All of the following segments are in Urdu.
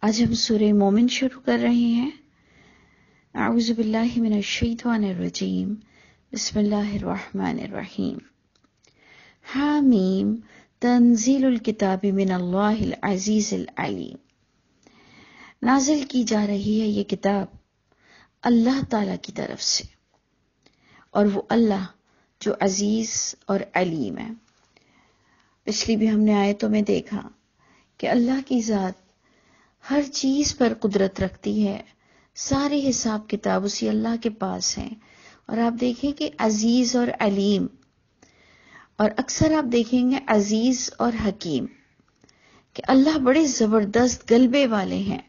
آج ہم سورہ مومن شروع کر رہے ہیں۔ اعوذ باللہ من الشیطان الرجیم، بسم اللہ الرحمن الرحیم۔ حامیم تنزیل الکتاب من اللہ العزیز العلیم۔ نازل کی جا رہی ہے یہ کتاب اللہ تعالی کی طرف سے، اور وہ اللہ جو عزیز اور علیم ہے۔ پچھلی بھی ہم نے آیتوں میں دیکھا کہ اللہ کی ذات ہر چیز پر قدرت رکھتی ہے، سارے حساب کتاب اسی اللہ کے پاس ہیں۔ اور آپ دیکھیں کہ عزیز اور علیم، اور اکثر آپ دیکھیں گے عزیز اور حکیم، کہ اللہ بڑے زبردست غلبے والے ہیں،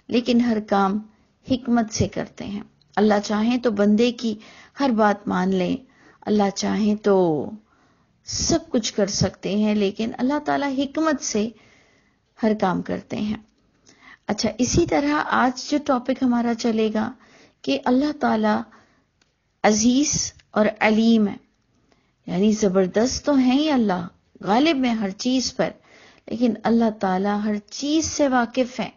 لیکن ہر کام حکمت سے کرتے ہیں۔ اللہ چاہیں تو بندے کی ہر بات مان لیں، اللہ چاہیں تو سب کچھ کر سکتے ہیں، لیکن اللہ تعالیٰ حکمت سے ہر کام کرتے ہیں۔ اچھا، اسی طرح آج جو ٹاپک ہمارا چلے گا کہ اللہ تعالیٰ عزیز اور علیم ہے، یعنی زبردست تو ہیں ہی اللہ، غالب میں ہر چیز پر، لیکن اللہ تعالیٰ ہر چیز سے واقف ہے،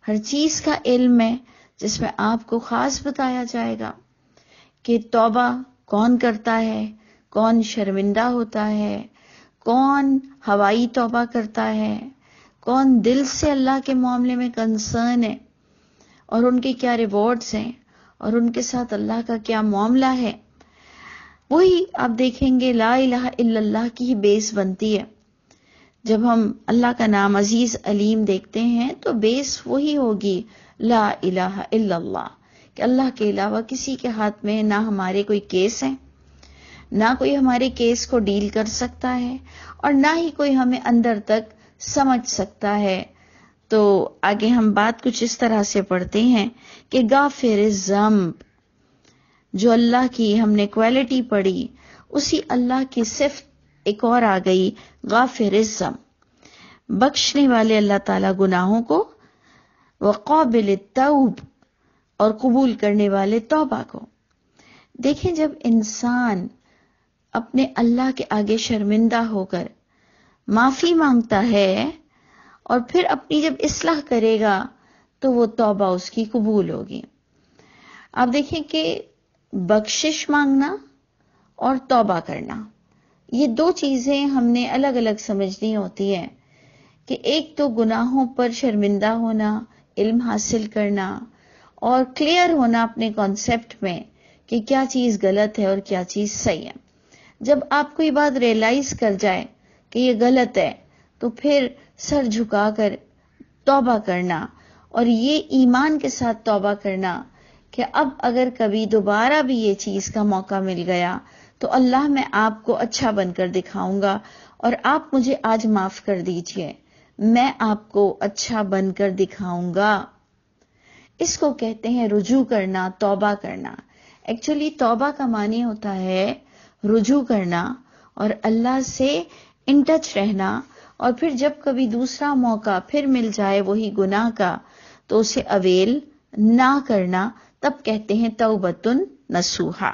ہر چیز کا علم ہے، جس میں آپ کو خاص بتایا جائے گا کہ توبہ کون کرتا ہے، کون شرمندہ ہوتا ہے، کون ہوائی توبہ کرتا ہے، کون دل سے اللہ کے معاملے میں کنسرن ہے، اور ان کے کیا ریوارڈز ہیں، اور ان کے ساتھ اللہ کا کیا معاملہ ہے۔ وہی آپ دیکھیں گے لا الہ الا اللہ کی ہی بیس بنتی ہے۔ جب ہم اللہ کا نام عزیز علیم دیکھتے ہیں تو بیس وہی ہوگی لا الہ الا اللہ، کہ اللہ کے علاوہ کسی کے ہاتھ میں نہ ہمارے کوئی کیس ہیں، نہ کوئی ہمارے کیس کو ڈیل کر سکتا ہے، اور نہ ہی کوئی ہمیں اندر تک سمجھ سکتا ہے۔ تو آگے ہم بات کچھ اس طرح سے پڑھتے ہیں کہ غافر الذنب، جو اللہ کی ہم نے کوالٹی پڑھی، اسی اللہ کی صفت ایک اور آ گئی، غافر الذنب، بخشنے والے اللہ تعالیٰ گناہوں کو، وقابل التوب، اور قبول کرنے والے توبہ کو۔ دیکھیں، جب انسان اپنے اللہ کے آگے شرمندہ ہو کر معافی مانگتا ہے اور پھر اپنی جب اصلاح کرے گا تو وہ توبہ اس کی قبول ہوگی۔ آپ دیکھیں کہ بخشش مانگنا اور توبہ کرنا، یہ دو چیزیں ہم نے الگ الگ سمجھنی ہوتی ہیں، کہ ایک تو گناہوں پر شرمندہ ہونا، علم حاصل کرنا، اور کلیئر ہونا اپنے کانسیپٹ میں کہ کیا چیز غلط ہے اور کیا چیز صحیح ہے۔ جب آپ کو یہ بات ریئلائز کر جائے کہ یہ غلط ہے، تو پھر سر جھکا کر توبہ کرنا، اور یہ ایمان کے ساتھ توبہ کرنا کہ اب اگر کبھی دوبارہ بھی یہ چیز کا موقع مل گیا تو اللہ میں آپ کو اچھا بن کر دکھاؤں گا، اور آپ مجھے آج معاف کر دیجئے، میں آپ کو اچھا بن کر دکھاؤں گا۔ اس کو کہتے ہیں رجوع کرنا، توبہ کرنا۔ ایکچولی توبہ کا معنی ہوتا ہے رجوع کرنا اور اللہ سے ان ٹچ رہنا، اور پھر جب کبھی دوسرا موقع پھر مل جائے وہی گناہ کا تو اسے اویل نہ کرنا، تب کہتے ہیں توبۃ نصوحا۔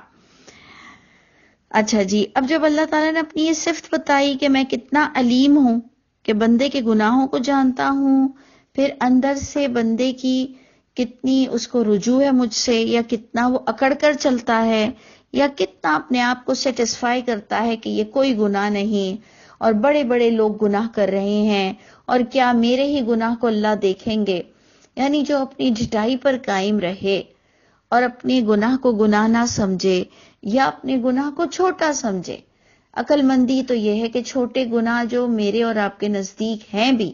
اچھا جی، اب جب اللہ تعالیٰ نے اپنی یہ صفت بتائی کہ میں کتنا علیم ہوں، کہ بندے کے گناہوں کو جانتا ہوں، پھر اندر سے بندے کی کتنی اس کو رجوع ہے مجھ سے، یا کتنا وہ اکڑ کر چلتا ہے، یا کتنا اپنے آپ کو سیٹسفائی کرتا ہے کہ یہ کوئی گناہ نہیں، اور بڑے بڑے لوگ گناہ کر رہے ہیں، اور کیا میرے ہی گناہ کو اللہ دیکھیں گے۔ یعنی جو اپنی ڈھٹائی پر قائم رہے اور اپنے گناہ کو گناہ نہ سمجھے، یا اپنے گناہ کو چھوٹا سمجھے۔ عقل مندی تو یہ ہے کہ چھوٹے گناہ جو میرے اور آپ کے نزدیک ہیں بھی،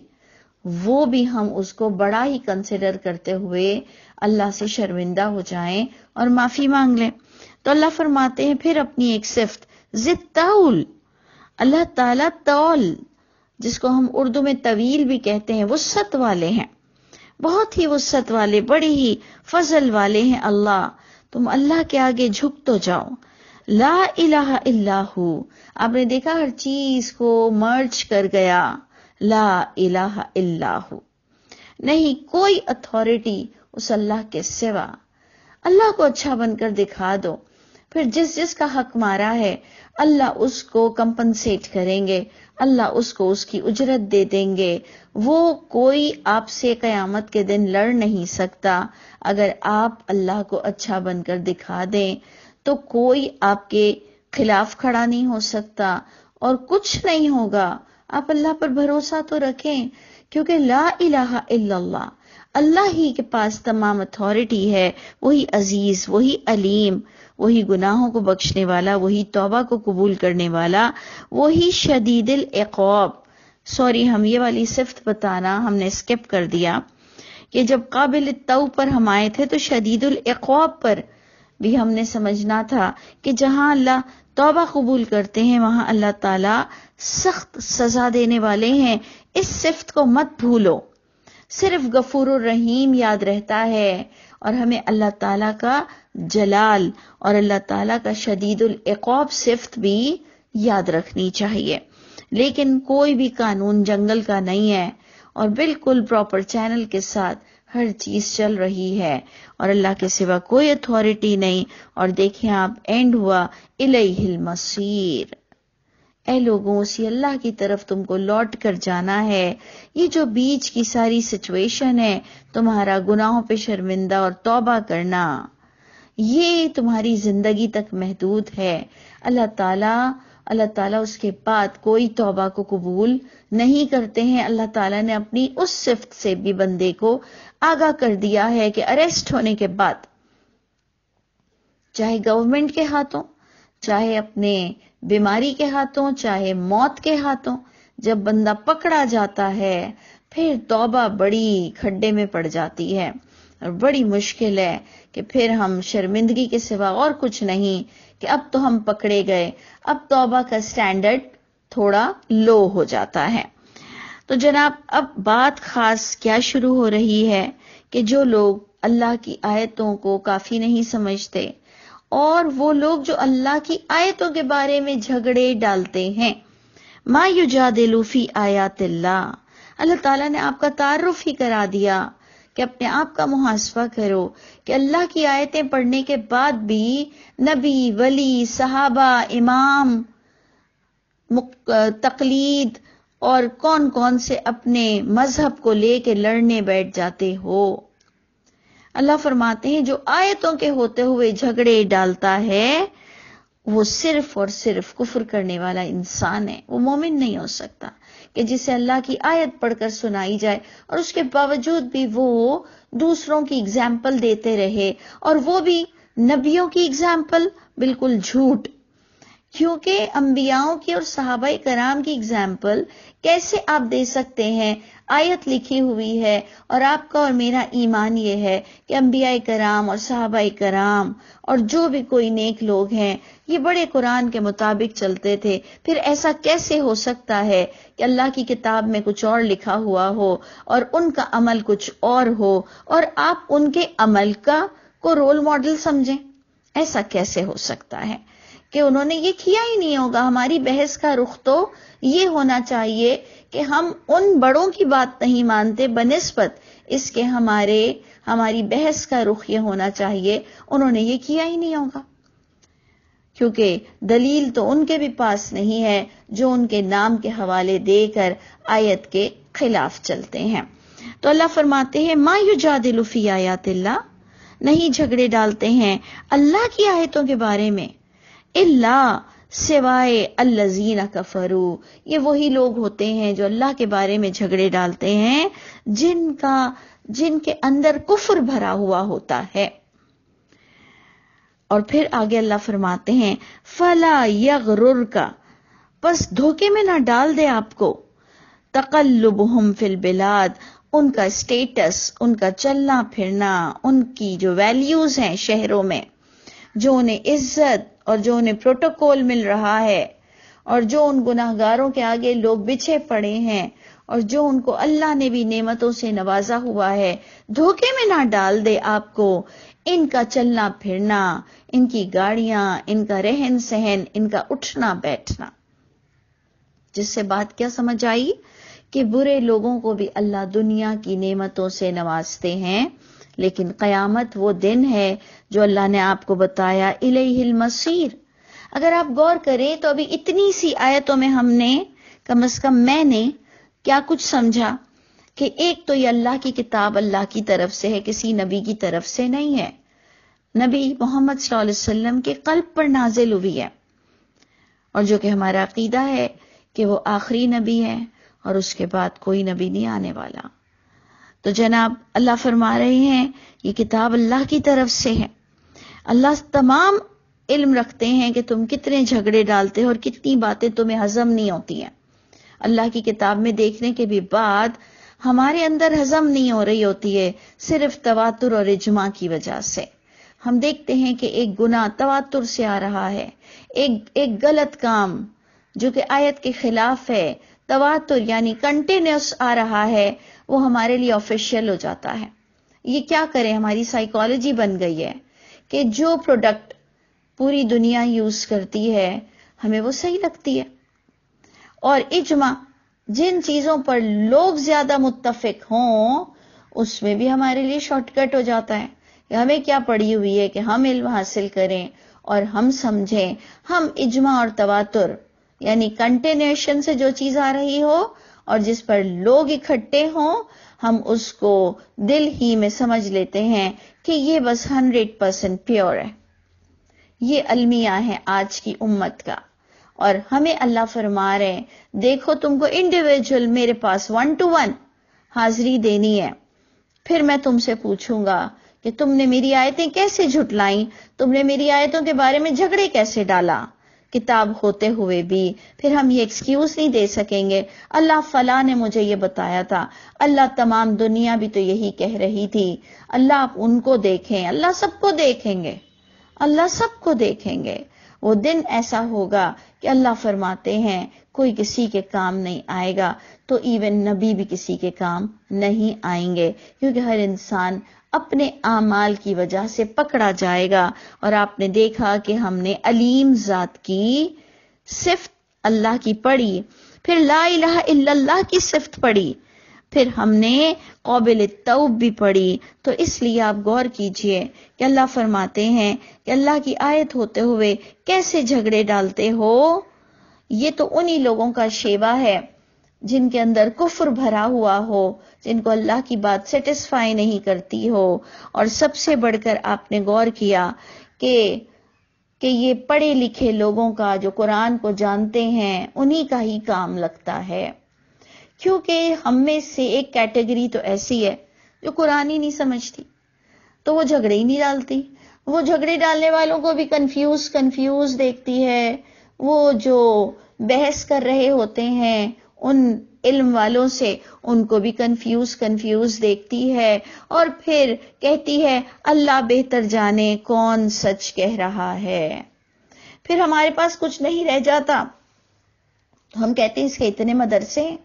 وہ بھی ہم اس کو بڑا ہی کنسیڈر کرتے ہوئے اللہ سے شرمندہ ہو جائیں اور معافی مانگ لیں۔ تو اللہ فرماتے ہیں پھر اپنی ایک صفت ذی طول، اللہ تعالیٰ طول، جس کو ہم اردو میں طویل بھی کہتے ہیں، وسعت والے ہیں، بہت ہی وسعت والے، بڑی ہی فضل والے ہیں اللہ۔ تم اللہ کے آگے جھک تو جاؤ۔ لا الہ الا ہو، آپ نے دیکھا ہر چیز کو مرج کر گیا، لا الہ الا ہو، نہیں کوئی اتھارٹی اس اللہ کے سوا۔ اللہ کو اچھا بن کر دکھا دو۔ پھر جس جس کا حق مارا ہے اللہ اس کو کمپنسیٹ کریں گے، اللہ اس کو اس کی اجرت دے دیں گے. وہ کوئی آپ سے قیامت کے دن لڑ نہیں سکتا. اگر آپ اللہ کو اچھا بن کر دکھا دیں تو کوئی آپ کے خلاف کھڑا نہیں ہو سکتا اور کچھ نہیں ہوگا. آپ اللہ پر بھروسہ تو رکھیں، کیونکہ لا الہ الا اللہ، اللہ ہی کے پاس تمام اتھارٹی ہے. وہی عزیز، وہی علیم، وہی گناہوں کو بخشنے والا، وہی توبہ کو قبول کرنے والا، وہی شدید العقاب. سوری، ہم یہ والی صفت بتانا ہم نے اسکپ کر دیا کہ جب قابل التوب پر ہم آئے تھے تو شدید العقاب پر بھی ہم نے سمجھنا تھا کہ جہاں اللہ توبہ قبول کرتے ہیں وہاں اللہ تعالی سخت سزا دینے والے ہیں. اس صفت کو مت بھولو. صرف غفور الرحیم یاد رہتا ہے اور ہمیں اللہ تعالیٰ کا جلال اور اللہ تعالیٰ کا شدید العقاب صفت بھی یاد رکھنی چاہیے. لیکن کوئی بھی قانون جنگل کا نہیں ہے اور بالکل پراپر چینل کے ساتھ ہر چیز چل رہی ہے اور اللہ کے سوا کوئی اتھارٹی نہیں. اور دیکھیں آپ، اینڈ ہوا الیہ المصیر. اے لوگوں، اسی اللہ کی طرف تم کو لوٹ کر جانا ہے. یہ جو بیچ کی ساری سچویشن ہے، تمہارا گناہوں پہ شرمندہ اور توبہ کرنا، یہ تمہاری زندگی تک محدود ہے. اللہ تعالیٰ اس کے بعد کوئی توبہ کو قبول نہیں کرتے ہیں. اللہ تعالیٰ نے اپنی اس صفت سے بھی بندے کو آگاہ کر دیا ہے کہ اریسٹ ہونے کے بعد، چاہے گورنمنٹ کے ہاتھوں، چاہے اپنے بیماری کے ہاتھوں، چاہے موت کے ہاتھوں، جب بندہ پکڑا جاتا ہے پھر توبہ بڑی کھڈے میں پڑ جاتی ہے اور بڑی مشکل ہے کہ پھر ہم شرمندگی کے سوا اور کچھ نہیں کہ اب تو ہم پکڑے گئے. اب توبہ کا سٹینڈرڈ تھوڑا لو ہو جاتا ہے. تو جناب، اب بات خاص کیا شروع ہو رہی ہے کہ جو لوگ اللہ کی آیتوں کو کافی نہیں سمجھتے اور وہ لوگ جو اللہ کی آیتوں کے بارے میں جھگڑے ڈالتے ہیں، ما یجادل فی آیات اللہ. اللہ تعالیٰ نے آپ کا تعارف ہی کرا دیا کہ اپنے آپ کا محاسبہ کرو کہ اللہ کی آیتیں پڑھنے کے بعد بھی نبی، ولی، صحابہ، امام، تقلید اور کون کون سے اپنے مذہب کو لے کے لڑنے بیٹھ جاتے ہو. اللہ فرماتے ہیں جو آیتوں کے ہوتے ہوئے جھگڑے ڈالتا ہے وہ صرف اور صرف کفر کرنے والا انسان ہے. وہ مومن نہیں ہو سکتا کہ جسے اللہ کی آیت پڑھ کر سنائی جائے اور اس کے باوجود بھی وہ دوسروں کی اگزامپل دیتے رہے، اور وہ بھی نبیوں کی اگزامپل بالکل جھوٹ. کیونکہ انبیاؤں کی اور صحابہ کرام کی اگزامپل کیسے آپ دے سکتے ہیں؟ آیت لکھی ہوئی ہے اور آپ کا اور میرا ایمان یہ ہے کہ انبیاء کرام اور صحابہ کرام اور جو بھی کوئی نیک لوگ ہیں یہ بڑے قرآن کے مطابق چلتے تھے. پھر ایسا کیسے ہو سکتا ہے کہ اللہ کی کتاب میں کچھ اور لکھا ہوا ہو اور ان کا عمل کچھ اور ہو اور آپ ان کے عمل کو رول ماڈل سمجھیں؟ ایسا کیسے ہو سکتا ہے کہ انہوں نے یہ کیا ہی نہیں ہوگا. ہماری بحث کا رخ تو یہ ہونا چاہیے کہ ہم ان بڑوں کی بات نہیں مانتے، بنسبت اس کے ہماری بحث کا رخ یہ ہونا چاہیے انہوں نے یہ کیا ہی نہیں ہوگا، کیونکہ دلیل تو ان کے بھی پاس نہیں ہے جو ان کے نام کے حوالے دے کر آیت کے خلاف چلتے ہیں. تو اللہ فرماتے ہیں ما یجادل فی آیات اللہ، نہیں جھگڑے ڈالتے ہیں اللہ کی آیتوں کے بارے میں، اللہ سوائے الذین کفروا. یہ وہی لوگ ہوتے ہیں جو اللہ کے بارے میں جھگڑے ڈالتے ہیں جن کے اندر کفر بھرا ہوا ہوتا ہے. اور پھر آگے اللہ فرماتے ہیں فلا یغررک، بس دھوکے میں نہ ڈال دے آپ کو، تقلبہم فی البلاد، ان کا سٹیٹس، ان کا چلنا پھرنا، ان کی جو ویلیوز ہیں شہروں میں، جو انہیں عزت اور جو انہیں پروٹوکول مل رہا ہے اور جو ان گناہگاروں کے آگے لوگ بچھے پڑے ہیں اور جو ان کو اللہ نے بھی نعمتوں سے نوازا ہوا ہے، دھوکے میں نہ ڈال دے آپ کو ان کا چلنا پھرنا، ان کی گاڑیاں، ان کا رہن سہن، ان کا اٹھنا بیٹھنا. جس سے بات کیا سمجھ آئی کہ برے لوگوں کو بھی اللہ دنیا کی نعمتوں سے نوازتے ہیں لیکن قیامت وہ دن ہے جو اللہ نے آپ کو بتایا، الیہ المصیر۔ اگر آپ غور کریں تو ابھی اتنی سی آیتوں میں ہم نے کم از کم میں نے کیا کچھ سمجھا کہ ایک تو یہ اللہ کی کتاب اللہ کی طرف سے ہے، کسی نبی کی طرف سے نہیں ہے، نبی محمد صلی اللہ علیہ وسلم کے قلب پر نازل ہوئی ہے، اور جو کہ ہمارا عقیدہ ہے کہ وہ آخری نبی ہے اور اس کے بعد کوئی نبی نہیں آنے والا۔ تو جناب اللہ فرما رہے ہیں یہ کتاب اللہ کی طرف سے ہے، اللہ تمام علم رکھتے ہیں کہ تم کتنے جھگڑے ڈالتے ہو اور کتنی باتیں تمہیں ہضم نہیں ہوتی ہیں۔ اللہ کی کتاب میں دیکھنے کے بھی بعد ہمارے اندر ہضم نہیں ہو رہی ہوتی ہے، صرف تواتر اور اجماع کی وجہ سے۔ ہم دیکھتے ہیں کہ ایک گناہ تواتر سے آ رہا ہے، ایک غلط کام جو کہ آیت کے خلاف ہے، تواتر یعنی کنٹینیوس آ رہا ہے، وہ ہمارے لیے آفیشیل ہو جاتا ہے۔ یہ کیا کریں، ہماری سائیکالوجی بن گئی ہے کہ جو پروڈکٹ پوری دنیا یوز کرتی ہے ہمیں وہ صحیح لگتی ہے، اور اجماع جن چیزوں پر لوگ زیادہ متفق ہوں اس میں بھی ہمارے لیے شارٹ کٹ ہو جاتا ہے کہ ہمیں کیا پڑی ہوئی ہے کہ ہم علم حاصل کریں اور ہم سمجھیں۔ ہم اجماع اور تواتر یعنی کنٹینیوشن سے جو چیز آ رہی ہو اور جس پر لوگ اکٹھے ہوں، ہم اس کو دل ہی میں سمجھ لیتے ہیں کہ یہ بس 100% پیور ہے۔ یہ المیہ ہے آج کی امت کا، اور ہمیں اللہ فرما رہے ہیں دیکھو تم کو انڈیویجول میرے پاس 1 to 1 حاضری دینی ہے، پھر میں تم سے پوچھوں گا کہ تم نے میری آیتیں کیسے جھٹلائیں، تم نے میری آیتوں کے بارے میں جھگڑے کیسے ڈالا کتاب ہوتے ہوئے بھی۔ پھر ہم یہ ایکسکیوز نہیں دے سکیں گے اللہ فلاں نے مجھے یہ بتایا تھا، اللہ تمام دنیا بھی تو یہی کہہ رہی تھی، اللہ آپ ان کو دیکھیں، اللہ سب کو دیکھیں گے، اللہ سب کو دیکھیں گے۔ وہ دن ایسا ہوگا کہ اللہ فرماتے ہیں کوئی کسی کے کام نہیں آئے گا، تو ایون نبی بھی کسی کے کام نہیں آئیں گے، کیونکہ ہر انسان اپنے اعمال کی وجہ سے پکڑا جائے گا۔ اور آپ نے دیکھا کہ ہم نے علیم ذات کی صفت اللہ کی پڑھی، پھر لا الہ الا اللہ کی صفت پڑھی، پھر ہم نے قابل توب بھی پڑھی۔ تو اس لیے آپ غور کیجئے کہ اللہ فرماتے ہیں کہ اللہ کی آیت ہوتے ہوئے کیسے جھگڑے ڈالتے ہو۔ یہ تو انہی لوگوں کا شیوا ہے جن کے اندر کفر بھرا ہوا ہو، جن کو اللہ کی بات سیٹسفائی نہیں کرتی ہو۔ اور سب سے بڑھ کر آپ نے غور کیا کہ یہ پڑھے لکھے لوگوں کا جو قرآن کو جانتے ہیں انہی کا ہی کام لگتا ہے، کیونکہ ہم میں سے ایک کیٹیگری تو ایسی ہے جو قرآن ہی نہیں سمجھتی، تو وہ جھگڑے ہی نہیں ڈالتی۔ وہ جھگڑے ڈالنے والوں کو بھی کنفیوز دیکھتی ہے، وہ جو بحث کر رہے ہوتے ہیں ان علم والوں سے ان کو بھی کنفیوز دیکھتی ہے، اور پھر کہتی ہے اللہ بہتر جانے کون سچ کہہ رہا ہے۔ پھر ہمارے پاس کچھ نہیں رہ جاتا تو ہم کہتے ہیں اس کے اتنے مدرسے ہیں،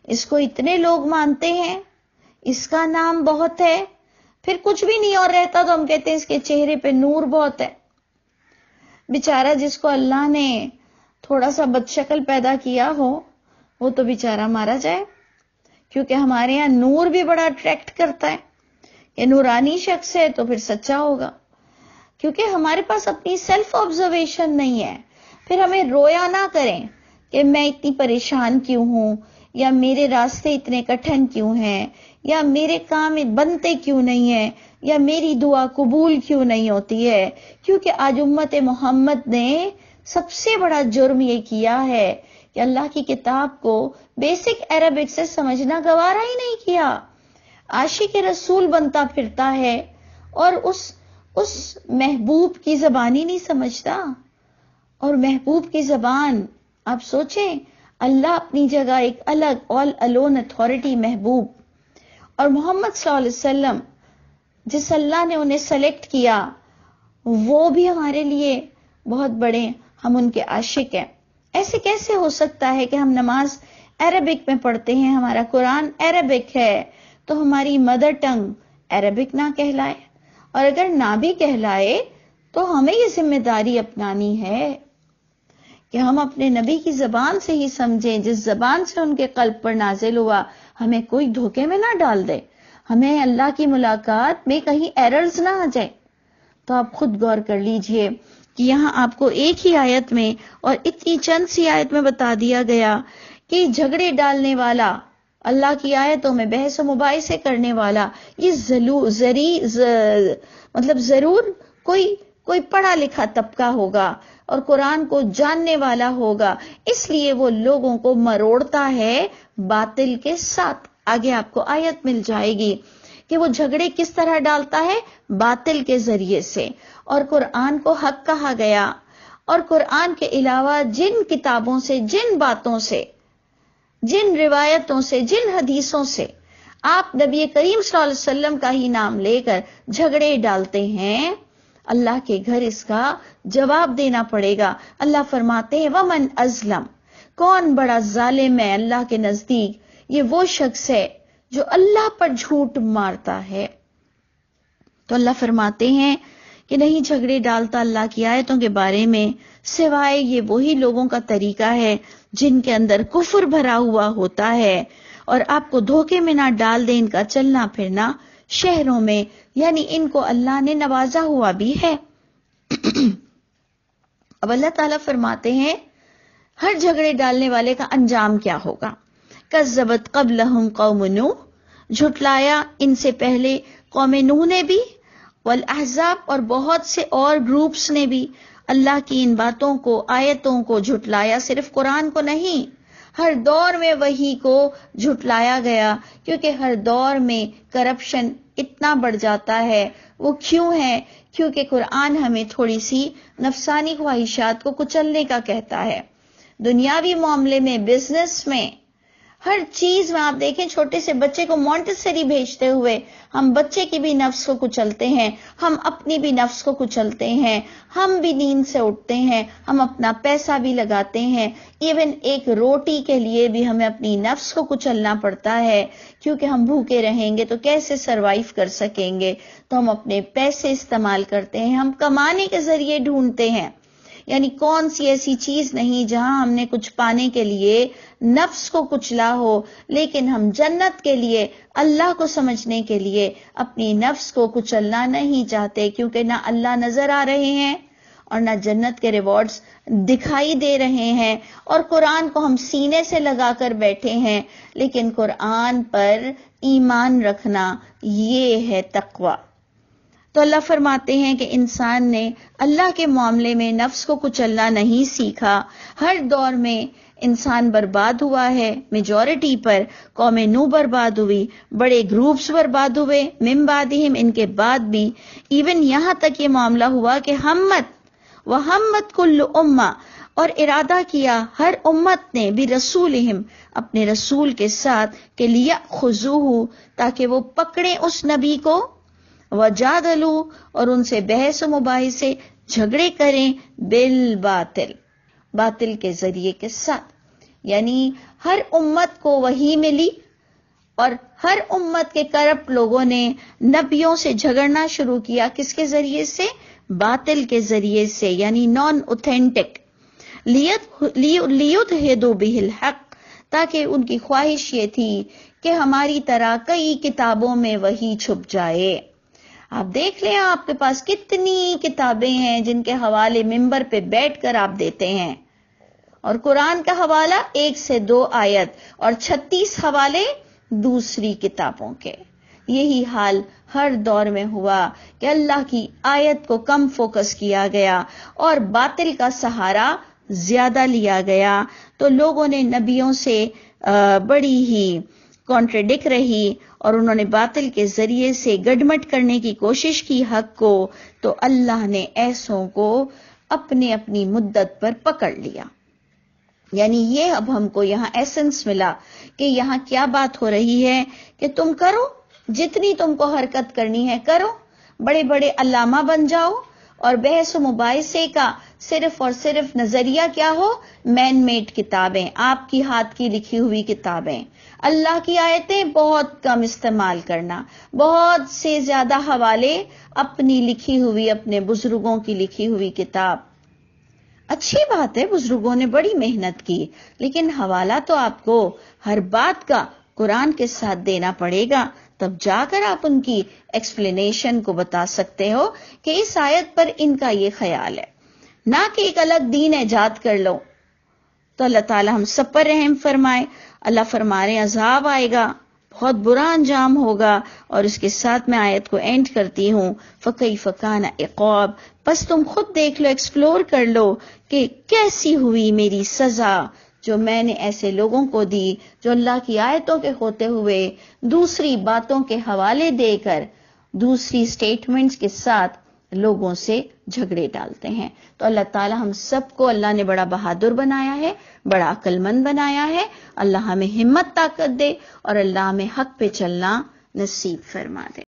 اس کو اتنے لوگ مانتے ہیں، اس کا نام بہت ہے، پھر کچھ بھی نہیں اور رہتا تو ہم کہتے ہیں اس کے چہرے پہ نور بہت ہے۔ بیچارہ جس کو اللہ نے تھوڑا سا بدشکل پیدا کیا ہو وہ تو بیچارہ مارا جائے، کیونکہ ہمارے ہاں نور بھی بڑا اٹریکٹ کرتا ہے کہ نورانی شخص ہے تو پھر سچا ہوگا، کیونکہ ہمارے پاس اپنی سیلف آبزرویشن نہیں ہے۔ پھر ہمیں رویا نہ کریں کہ میں اتنی پریشان کیوں ہوں، یا میرے راستے اتنے کٹھن کیوں ہیں، یا میرے کام بنتے کیوں نہیں ہیں، یا میری دعا قبول کیوں نہیں ہوتی ہے، کیونکہ آج امت محمد نے سب سے بڑا جرم یہ کیا ہے کہ اللہ کی کتاب کو بیسک عربک سے سمجھنا گوارا ہی نہیں کیا۔ عاشق رسول بنتا پھرتا ہے اور اس محبوب کی زبان ہی نہیں سمجھتا۔ اور محبوب کی زبان آپ سوچیں، اللہ اپنی جگہ ایک الگ آل الون اتھارٹی محبوب، اور محمد صلی اللہ علیہ وسلم جس اللہ نے انہیں سلیکٹ کیا وہ بھی ہمارے لیے بہت بڑے، ہم ان کے عاشق ہیں۔ ایسے کیسے ہو سکتا ہے کہ ہم نماز عربک میں پڑھتے ہیں، ہمارا قرآن عربک ہے، تو ہماری مدر ٹنگ عربک نہ کہلائے؟ اور اگر نہ بھی کہلائے تو ہمیں یہ ذمہ داری اپنانی ہے کہ ہم اپنے نبی کی زبان سے ہی سمجھیں، جس زبان سے ان کے قلب پر نازل ہوا، ہمیں کوئی دھوکے میں نہ ڈال دے، ہمیں اللہ کی ملاقات میں کہیں ایررز نہ آ جائے. تو آپ خود غور کر لیجئے کہ یہاں آپ کو ایک ہی آیت میں اور اتنی چند سی آیت میں بتا دیا گیا کہ جھگڑے ڈالنے والا، اللہ کی آیتوں میں بحث و مباحثے کرنے والا، یہ مطلب ضرور کوئی پڑھا لکھا طبقہ ہوگا اور قرآن کو جاننے والا ہوگا، اس لیے وہ لوگوں کو مروڑتا ہے باطل کے ساتھ. آگے آپ کو آیت مل جائے گی کہ وہ جھگڑے کس طرح ڈالتا ہے، باطل کے ذریعے سے. اور قرآن کو حق کہا گیا، اور قرآن کے علاوہ جن کتابوں سے، جن باتوں سے، جن روایتوں سے، جن حدیثوں سے آپ نبی کریم صلی اللہ علیہ وسلم کا ہی نام لے کر جھگڑے ڈالتے ہیں، اللہ کے گھر اس کا جواب دینا پڑے گا. اللہ فرماتے ہیں وَمَنْ أَظْلَمَ، کون بڑا ظالم ہے اللہ کے نزدیک؟ یہ وہ شخص ہے جو اللہ پر جھوٹ مارتا ہے. تو اللہ فرماتے ہیں کہ نہیں جھگڑے ڈالتا اللہ کی آیتوں کے بارے میں سوائے یہ وہی لوگوں کا طریقہ ہے جن کے اندر کفر بھرا ہوا ہوتا ہے، اور آپ کو دھوکے میں نہ ڈال دیں ان کا چلنا پھرنا شہروں میں، یعنی ان کو اللہ نے نوازا ہوا بھی ہے. اب اللہ تعالیٰ فرماتے ہیں ہر جھگڑے ڈالنے والے کا انجام کیا ہوگا. کذبت قبلہم قوم نوح، جھٹلایا ان سے پہلے قوم نوح نے بھی، والاحزاب اور بہت سے اور گروپس نے بھی اللہ کی ان باتوں کو، آیتوں کو جھٹلایا. صرف قرآن کو نہیں، ہر دور میں وحی کو جھٹلایا گیا، کیونکہ ہر دور میں کرپشن اتنا بڑھ جاتا ہے. وہ کیوں ہے؟ کیونکہ قرآن ہمیں تھوڑی سی نفسانی خواہشات کو کچلنے کا کہتا ہے. دنیاوی معاملے میں، بزنس میں، ہر چیز میں آپ دیکھیں چھوٹے سے بچے کو مونٹیسری بھیجتے ہوئے ہم بچے کی بھی نفس کو کچلتے ہیں، ہم اپنی بھی نفس کو کچلتے ہیں، ہم بھی نیند سے اٹھتے ہیں، ہم اپنا پیسہ بھی لگاتے ہیں. ایون ایک روٹی کے لیے بھی ہمیں اپنی نفس کو کچلنا پڑتا ہے، کیونکہ ہم بھوکے رہیں گے تو کیسے سروائیو کر سکیں گے. تو ہم اپنے پیسے استعمال کرتے ہیں، ہم کمانے کے ذریعے ڈھونڈتے ہیں. یعنی کون سی ایسی چیز نہیں جہاں ہم نے کچھ پانے کے لیے نفس کو کچلا ہو، لیکن ہم جنت کے لیے، اللہ کو سمجھنے کے لیے اپنی نفس کو کچلنا نہیں چاہتے، کیونکہ نہ اللہ نظر آ رہے ہیں اور نہ جنت کے ریوارڈز دکھائی دے رہے ہیں. اور قرآن کو ہم سینے سے لگا کر بیٹھے ہیں، لیکن قرآن پر ایمان رکھنا یہ ہے تقوی. تو اللہ فرماتے ہیں کہ انسان نے اللہ کے معاملے میں نفس کو کچلنا نہیں سیکھا. ہر دور میں انسان برباد ہوا ہے. میجورٹی پر قوم نوح برباد ہوئی، بڑے گروپس برباد ہوئے، من بعدہم، ان کے بعد بھی. ایون یہاں تک یہ معاملہ ہوا کہ ہمت کل امہ، اور ارادہ کیا ہر امت نے بھی رسولہم، اپنے رسول کے ساتھ، کہ لیأخذوہ، تاکہ وہ پکڑیں اس نبی کو، وجادلوا، اور ان سے بحث و مباحثے، جھگڑے کریں، بالباطل، باطل کے ذریعے کے ساتھ. یعنی ہر امت کو وحی ملی اور ہر امت کے کرپٹ لوگوں نے نبیوں سے جھگڑنا شروع کیا. کس کے ذریعے سے؟ باطل کے ذریعے سے، یعنی نان اوتھینٹک. لیدھدوا بہ الحق، تاکہ ان کی خواہش یہ تھی کہ ہماری طرح کئی کتابوں میں وحی چھپ جائے. آپ دیکھ لیں آپ کے پاس کتنی کتابیں ہیں جن کے حوالے منبر پہ بیٹھ کر آپ دیتے ہیں، اور قرآن کا حوالہ 1 سے 2 آیت اور 36 حوالے دوسری کتابوں کے. یہی حال ہر دور میں ہوا کہ اللہ کی آیت کو کم فوکس کیا گیا اور باطل کا سہارا زیادہ لیا گیا. تو لوگوں نے نبیوں سے بڑی ہی کانٹریڈکٹ رہی اور انہوں نے باطل کے ذریعے سے گڈمٹ کرنے کی کوشش کی حق کو. تو اللہ نے ایسوں کو اپنی مدت پر پکڑ لیا. یعنی یہ اب ہم کو یہاں ایسنس ملا کہ یہاں کیا بات ہو رہی ہے کہ تم کرو، جتنی تم کو حرکت کرنی ہے کرو، بڑے بڑے علامہ بن جاؤ، اور بحث و مباحثے کا صرف اور صرف نظریہ کیا ہو؟ مین میڈ کتابیں، آپ کی ہاتھ کی لکھی ہوئی کتابیں، اللہ کی آیتیں بہت کم استعمال کرنا، بہت سے زیادہ حوالے اپنی لکھی ہوئی، اپنے بزرگوں کی لکھی ہوئی کتاب. اچھی بات ہے، بزرگوں نے بڑی محنت کی، لیکن حوالہ تو آپ کو ہر بات کا قرآن کے ساتھ دینا پڑے گا. تب جا کر آپ ان کی ایکسپلینیشن کو بتا سکتے ہو کہ اس آیت پر ان کا یہ خیال ہے، نہ کہ ایک الگ دین ایجاد کر لو۔ تو اللہ تعالی ہم سب پر رحم فرمائے۔ اللہ فرما رہے عذاب آئے گا، بہت برا انجام ہوگا، اور اس کے ساتھ میں آیت کو اینڈ کرتی ہوں، فَكَيْفَ كَانَ عِقَابِ، پس تم خود دیکھ لو، ایکسپلور کر لو کہ کیسی ہوئی میری سزا جو میں نے ایسے لوگوں کو دی جو اللہ کی آیتوں کے ہوتے ہوئے دوسری باتوں کے حوالے دے کر دوسری سٹیٹمنٹس کے ساتھ لوگوں سے جھگڑے ڈالتے ہیں۔ تو اللہ تعالی ہم سب کو اللہ نے بڑا بہادر بنایا ہے، بڑا عقل مند بنایا ہے۔ اللہ ہمیں ہمت طاقت دے اور اللہ ہمیں حق پہ چلنا نصیب فرما دے۔